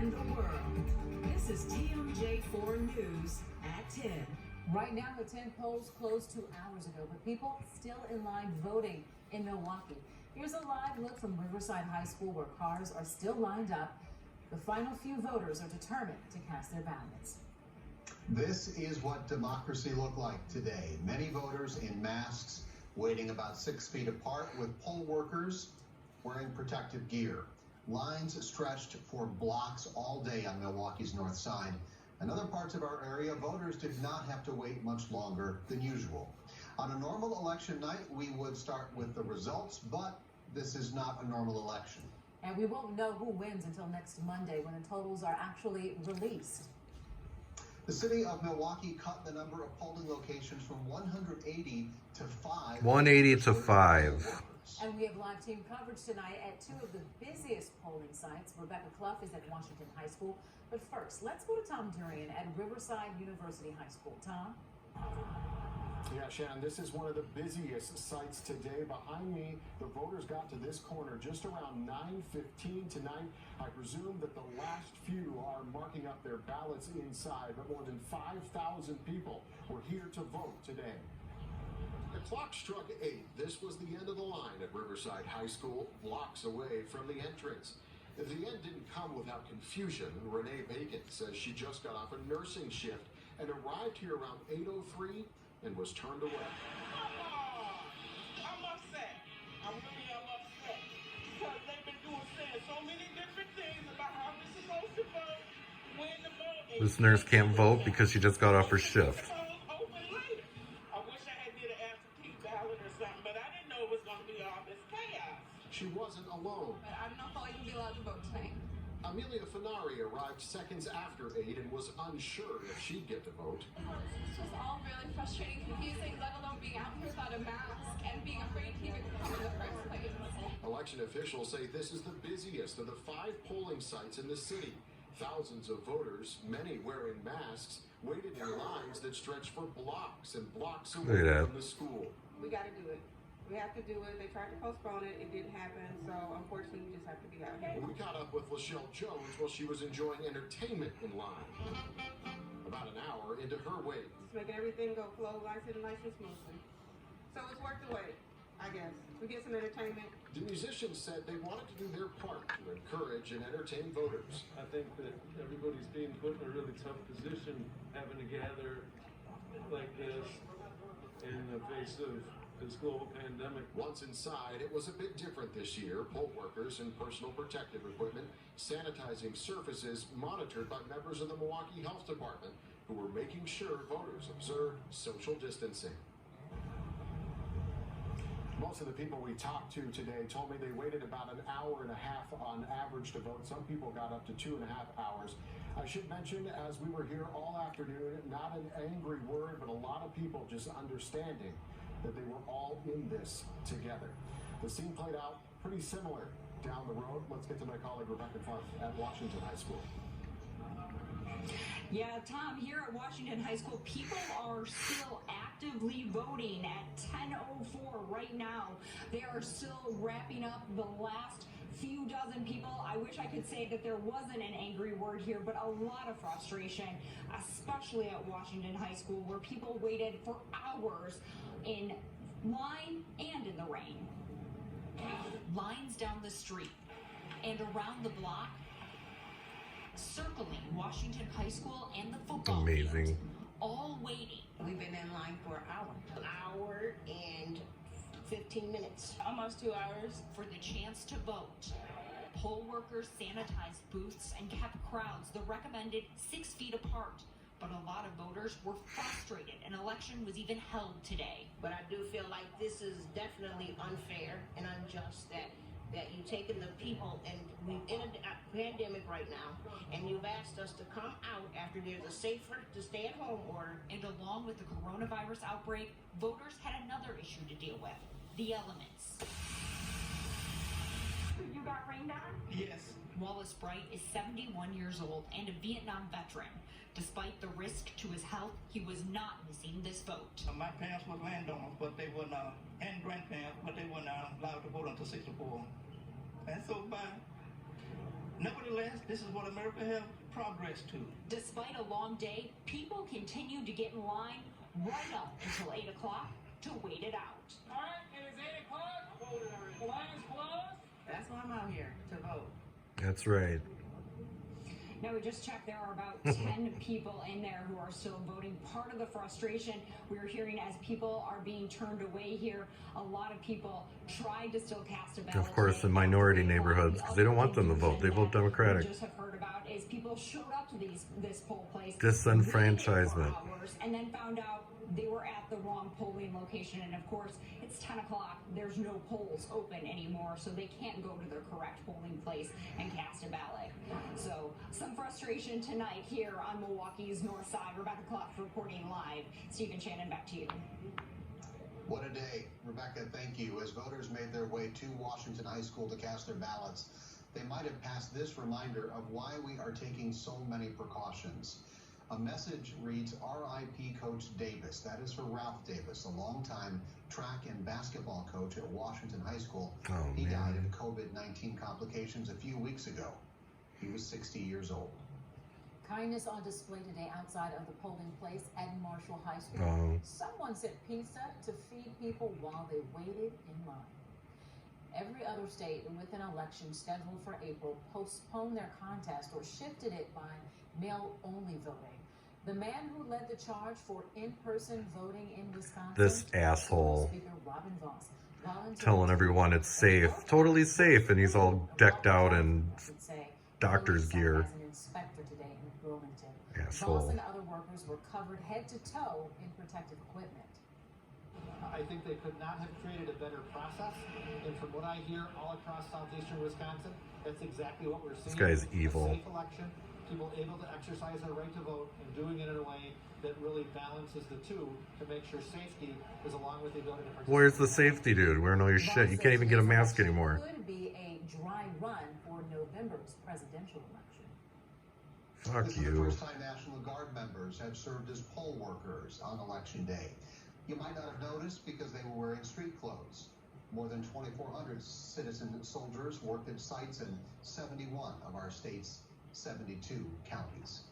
and the world. This is TMJ4 News at 10. Right now, the 10 polls closed 2 hours ago, but people still in line voting in Milwaukee. Here's a live look from Riverside High School where cars are still lined up. The final few voters are determined to cast their ballots. This is what democracy looked like today. Many voters in masks, waiting about 6 feet apart, with poll workers wearing protective gear. Lines stretched for blocks all day on Milwaukee's north side. In other parts of our area, voters did not have to wait much longer than usual. On a normal election night, we would start with the results, but this is not a normal election. And we won't know who wins until next Monday when the totals are actually released. The city of Milwaukee cut the number of polling locations from 180 to 5. 180 to 5. And we have live team coverage tonight at two of the busiest polling sites. Rebecca Clough is at Washington High School. But first, let's go to Tom Durian at Riverside University High School. Tom? Yeah, Shannon, this is one of the busiest sites today. Behind me, the voters got to this corner just around 9:15 tonight. I presume that the last few are marking up their ballots inside, but more than 5,000 people were here to vote today. The clock struck 8. This was the end of the line at Riverside High School, blocks away from the entrance. The end didn't come without confusion. Renee Bacon says she just got off a nursing shift and arrived here around 8:03 and was turned away. I'm upset. I really am upset because they've been saying so many different things about how we're supposed to vote, when to vote. This nurse can't vote because she just got off her shift. Open later. I wish I had did an absentee ballot or something, but I didn't know it was going to be all this chaos. She wasn't alone. But I don't know if I'll even be allowed to vote tonight. Amelia Finari arrived seconds after 8 and was unsure if she'd get to vote. This was all really frustrating, confusing, let alone being out here without a mask and being afraid to even come in the first place. Election officials say this is the busiest of the 5 polling sites in the city. Thousands of voters, many wearing masks, waited in lines that stretched for blocks and blocks away from the school. We got to do it. We have to do it. They tried to postpone it. It didn't happen. So, unfortunately, we just have to be out here. We caught up with Lachelle Jones while she was enjoying entertainment in line. About an hour into her wait. Just making everything go flow nice and smoothly. So, it's worth the wait, I guess. We get some entertainment. The musicians said they wanted to do their part to encourage and entertain voters. I think that everybody's being put in a really tough position having to gather like this in the face of this global pandemic. Once inside, it was a bit different this year. Poll workers in personal protective equipment, sanitizing surfaces monitored by members of the Milwaukee Health Department who were making sure voters observed social distancing. Most of the people we talked to today told me they waited about an hour and a half on average to vote. Some people got up to 2.5 hours. I should mention, as we were here all afternoon, not an angry word, but a lot of people just understanding that they were all in this together. The scene played out pretty similar down the road. Let's get to my colleague Rebecca Clough at Washington High School. Yeah, Tom, here at Washington High School, people are still actively voting at 10:04 right now. They are still wrapping up the last few dozen people. I wish I could say that there wasn't an angry word here, but a lot of frustration, especially at Washington High School, where people waited for hours in line and in the rain. Lines down the street and around the block, circling Washington High School and the football field, all waiting. We've been in line for an hour and 15 minutes. Almost 2 hours. For the chance to vote. Poll workers sanitized booths and kept crowds the recommended 6 feet apart. But a lot of voters were frustrated. An election was even held today. But I do feel like this is definitely unfair and unjust that you've taken the people, and we're in a pandemic right now, and you've asked us to come out after there's a safer to stay at home order. And along with the coronavirus outbreak, voters had another issue to deal with: the elements. You got rained on? Yes. Wallace Bright is 71 years old and a Vietnam veteran. Despite the risk to his health, he was not missing this vote. My parents were landowners, but they were not, and grandparents, but they were not allowed to vote until 64. And so by Nevertheless, this is what America has progressed to. Despite a long day, people continue to get in line right up until 8 o'clock to wait it out. All right, it is 8 o'clock. The line is closed. That's why I'm out here, to vote. That's right. Now, we just checked, there are about 10 people in there who are still voting. Part of the frustration we're hearing as people are being turned away here, a lot of people tried to still cast a ballot. Of course, in minority neighborhoods, because they don't want them to vote. They vote Democratic. We just have heard about is people showed up to this poll place, Disenfranchisement. waited for hours, and then found out they were at the wrong polling location. And of course, it's 10 o'clock. There's no polls open anymore, so they can't go to their correct polling place and cast a ballot. So some frustration tonight here on Milwaukee's north side. Rebecca Clough reporting live. Stephen Shannon, back to you. What a day. Rebecca, thank you. As voters made their way to Washington High School to cast their ballots, they might have passed this reminder of why we are taking so many precautions. A message reads, R.I.P. Coach Davis. That is for Ralph Davis, a longtime track and basketball coach at Washington High School. He died of COVID-19 complications a few weeks ago. He was 60 years old. Kindness on display today outside of the polling place at Marshall High School. Someone sent pizza to feed people while they waited in line. Every other state with an election scheduled for April postponed their contest or shifted it by mail-only voting. The man who led the charge for in-person voting in Wisconsin, This asshole. Speaker Robin Voss, Telling everyone it's safe, totally safe, and he's all decked out in doctor's gear. as an inspector today in Bloomington. Asshole. Voss and other workers were covered head to toe in protective equipment. I think they could not have created a better process. And from what I hear all across southeastern Wisconsin, that's exactly what we're seeing. This guy's evil. A safe election, people able to exercise their right to vote and doing it in a way that really balances the two to make sure safety is along with the ability to participate. Where's the safety dude? Wearing all your shit. You can't even get a mask anymore. Could be a dry run for November's presidential election. Fuck This is the you. first time National Guard members have served as poll workers on Election Day. You might not have noticed because they were wearing street clothes. More than 2,400 citizen soldiers worked at sites in 71 of our state's 72 counties.